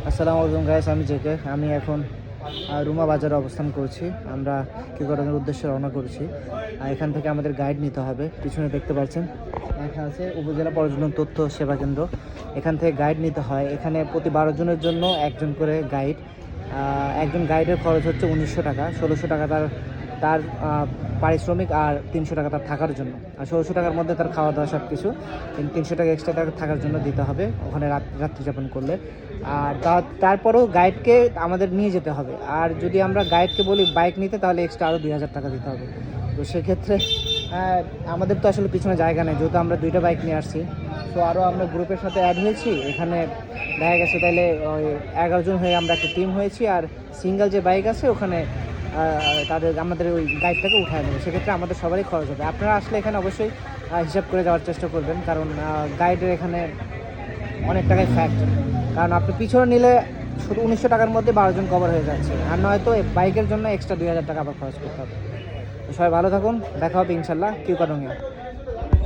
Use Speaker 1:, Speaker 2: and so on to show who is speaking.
Speaker 1: আসসালামু আলাইকুম গাইস, আমি জেকে। আমি এখন রুমা বাজারে অবস্থান করছি। আমরা কিউকাটানের উদ্দেশ্যে রওনা করছি। এখান থেকে আমাদের গাইড নিতে হবে। পিছনে দেখতে পাচ্ছেন লেখা আছে উপজেলা পর্যটন তথ্য সেবা কেন্দ্র। এখান থেকে গাইড নিতে হয়। এখানে প্রতি 12 জনের জন্য একজন করে গাইড। একজন গাইডের খরচ হচ্ছে 1900 টাকা। 1600 টাকা তার তার পারিশ্রমিক, আর 300 টাকা তার থাকার জন্য। আর 1600 টাকার মধ্যে তার খাওয়া দাওয়া সব কিছু। 300 টাকা এক্সট্রা টাকা থাকার জন্য দিতে হবে ওখানে রাত্রি যাপন করলে। আর তারপরেও গাইডকে আমাদের নিয়ে যেতে হবে। আর যদি আমরা গাইডকে বলি বাইক নিতে, তাহলে এক্সট্রা আরও 2000 টাকা দিতে হবে। তো সেক্ষেত্রে আমাদের তো আসলে পিছনে জায়গা নেই, যেহেতু আমরা 2টা বাইক নিয়ে আসছি। তো আরও আমরা গ্রুপের সাথে অ্যাড হয়েছি। এখানে দেখা গেছে তাহলে ওই 11 জন হয়ে আমরা একটা টিম হয়েছি। আর সিঙ্গেল যে বাইক আছে ওখানে আমাদের ওই গাইডটাকে উঠায় নেবে। সেক্ষেত্রে আমাদের সবারই খরচ হবে। আপনারা আসলে এখানে অবশ্যই হিসাব করে যাওয়ার চেষ্টা করবেন, কারণ গাইডের এখানে অনেক টাকাই ফ্যাক্ট। কারণ আপনি পিছনে নিলে শুধু 1900 টাকার মধ্যে 12 জন কভার হয়ে যাচ্ছে। আর নয়তো বাইকের জন্য এক্সট্রা 2000 টাকা আবার খরচ করতে হবে। সবাই ভালো থাকুন, দেখা হবে ইনশাল্লাহ কিউকাটনে।